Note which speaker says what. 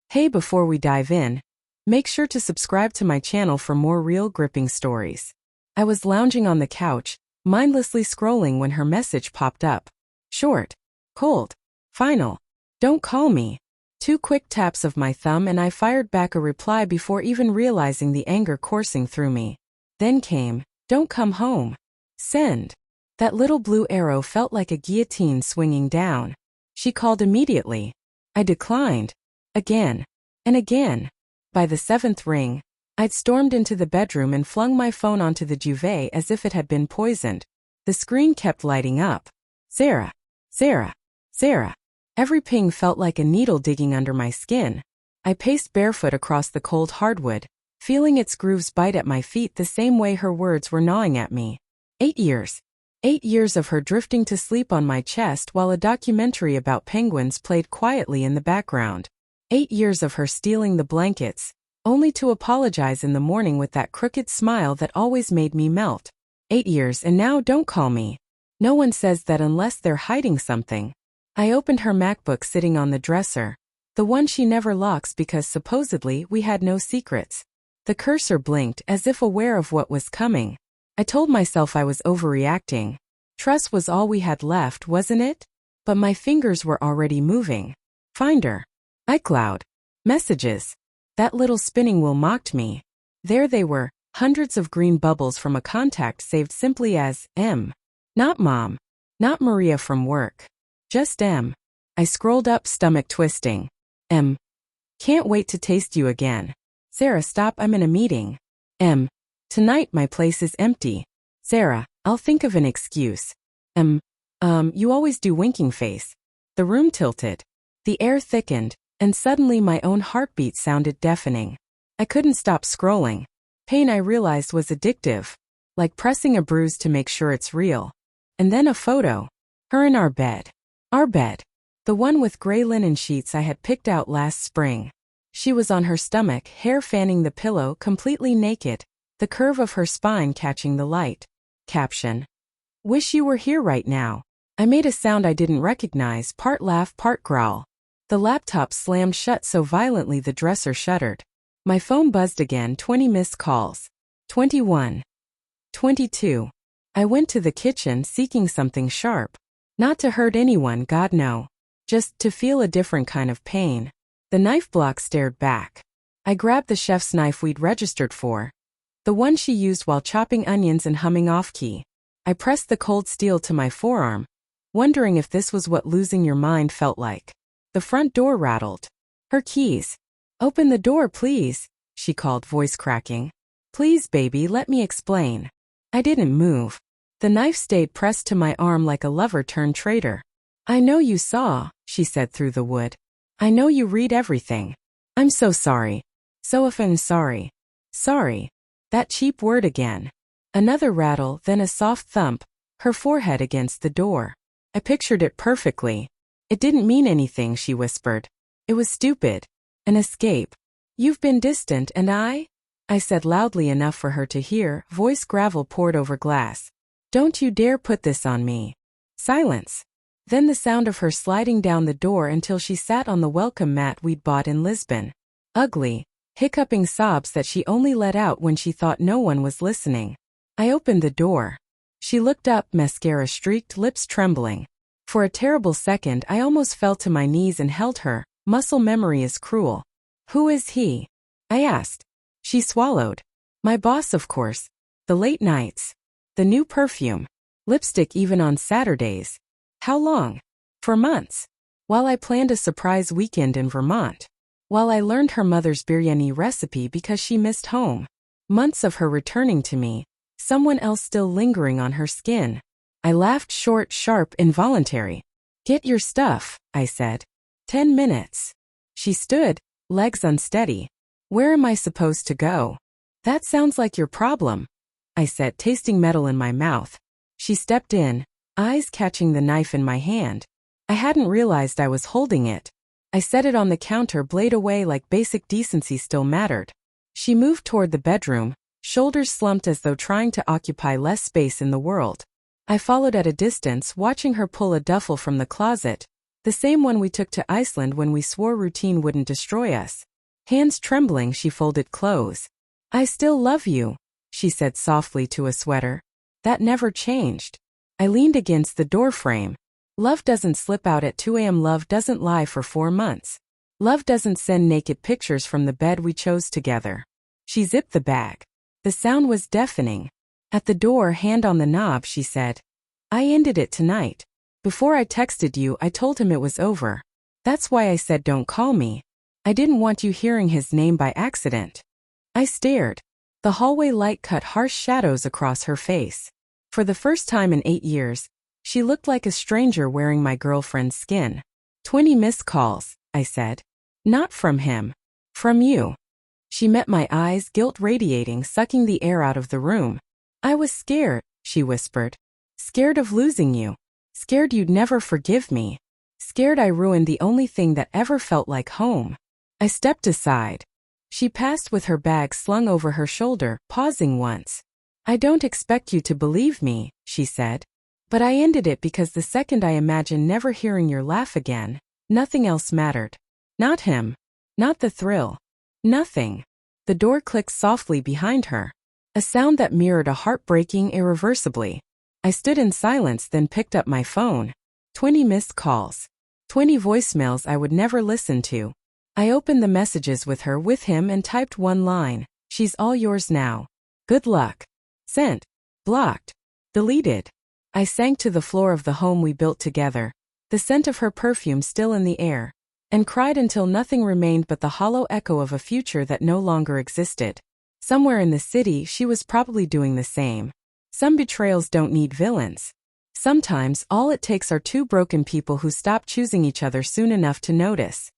Speaker 1: Hey, before we dive in, make sure to subscribe to my channel for more real gripping stories. I was lounging on the couch, mindlessly scrolling when her message popped up. Short, cold, final. Don't call me. 2 quick taps of my thumb and I fired back a reply before even realizing the anger coursing through me. Then came, don't come home. Send. That little blue arrow felt like a guillotine swinging down. She called immediately. I declined. Again. And again. By the 7th ring, I'd stormed into the bedroom and flung my phone onto the duvet as if it had been poisoned. The screen kept lighting up. Sarah. Sarah. Sarah. Every ping felt like a needle digging under my skin. I paced barefoot across the cold hardwood, feeling its grooves bite at my feet the same way her words were gnawing at me. 8 years. 8 years of her drifting to sleep on my chest while a documentary about penguins played quietly in the background. 8 years of her stealing the blankets, only to apologize in the morning with that crooked smile that always made me melt. 8 years and now don't call me. No one says that unless they're hiding something. I opened her MacBook sitting on the dresser, the one she never locks because supposedly we had no secrets. The cursor blinked as if aware of what was coming. I told myself I was overreacting. Trust was all we had left, wasn't it? But my fingers were already moving. Finder. iCloud. Messages. That little spinning wheel mocked me. There they were, hundreds of green bubbles from a contact saved simply as M. Not Mom. Not Maria from work. Just M. I scrolled up, stomach twisting. M. Can't wait to taste you again. Sarah, stop, I'm in a meeting. M. Tonight my place is empty. Sarah, I'll think of an excuse. You always do, winking face. The room tilted. The air thickened, and suddenly my own heartbeat sounded deafening. I couldn't stop scrolling. Pain, I realized, was addictive. Like pressing a bruise to make sure it's real. And then a photo. Her in our bed. Our bed. The one with gray linen sheets I had picked out last spring. She was on her stomach, hair fanning the pillow, completely naked, the curve of her spine catching the light. Caption. Wish you were here right now. I made a sound I didn't recognize, part laugh, part growl. The laptop slammed shut so violently the dresser shuddered. My phone buzzed again, 20 missed calls. 21. 22. I went to the kitchen seeking something sharp. Not to hurt anyone, God no. Just to feel a different kind of pain. The knife block stared back. I grabbed the chef's knife we'd registered for. The one she used while chopping onions and humming off-key. I pressed the cold steel to my forearm, wondering if this was what losing your mind felt like. The front door rattled. Her keys. Open the door, please, she called, voice cracking. Please, baby, let me explain. I didn't move. The knife stayed pressed to my arm like a lover turned traitor. I know you saw, she said through the wood. I know you read everything. I'm so sorry. So effing sorry. Sorry. That cheap word again. Another rattle, then a soft thump, her forehead against the door. I pictured it perfectly. It didn't mean anything, she whispered. It was stupid. An escape. You've been distant and I said loudly enough for her to hear, voice gravel poured over glass. Don't you dare put this on me. Silence. Then the sound of her sliding down the door until she sat on the welcome mat we'd bought in Lisbon. Ugly, hiccuping sobs that she only let out when she thought no one was listening. I opened the door. She looked up, mascara streaked, lips trembling. For a terrible second I almost fell to my knees and held her. Muscle memory is cruel. Who is he? I asked. She swallowed. My boss, of course. The late nights. The new perfume. Lipstick even on Saturdays. How long? For months. While I planned a surprise weekend in Vermont. While I learned her mother's biryani recipe because she missed home. Months of her returning to me. Someone else still lingering on her skin. I laughed, short, sharp, involuntary. Get your stuff, I said. 10 minutes. She stood, legs unsteady. Where am I supposed to go? That sounds like your problem, I said, tasting metal in my mouth. She stepped in, eyes catching the knife in my hand. I hadn't realized I was holding it. I set it on the counter, blade away like basic decency still mattered. She moved toward the bedroom, shoulders slumped as though trying to occupy less space in the world. I followed at a distance, watching her pull a duffel from the closet, The same one we took to Iceland when we swore routine wouldn't destroy us. Hands trembling, she folded clothes. I still love you, she said softly to a sweater. That never changed. I leaned against the doorframe. Love doesn't slip out at 2 a.m. Love doesn't lie for 4 months. Love doesn't send naked pictures from the bed we chose together. She zipped the bag. The sound was deafening. At the door, hand on the knob, she said, I ended it tonight. Before I texted you, I told him it was over. That's why I said don't call me. I didn't want you hearing his name by accident. I stared. The hallway light cut harsh shadows across her face. For the first time in 8 years, she looked like a stranger wearing my girlfriend's skin. 20 missed calls, I said. Not from him. From you. She met my eyes, guilt radiating, sucking the air out of the room. I was scared, she whispered. Scared of losing you. Scared you'd never forgive me. Scared I ruined the only thing that ever felt like home. I stepped aside. She passed with her bag slung over her shoulder, pausing once. I don't expect you to believe me, she said. But I ended it because the second I imagined never hearing your laugh again, nothing else mattered. Not him. Not the thrill. Nothing. The door clicked softly behind her. A sound that mirrored a heart breaking irreversibly. I stood in silence, then picked up my phone. 20 missed calls. 20 voicemails I would never listen to. I opened the messages with him and typed one line. She's all yours now. Good luck. Sent. Blocked. Deleted. I sank to the floor of the home we built together, the scent of her perfume still in the air, and cried until nothing remained but the hollow echo of a future that no longer existed. Somewhere in the city, she was probably doing the same. Some betrayals don't need villains. Sometimes all it takes are two broken people who stop choosing each other soon enough to notice.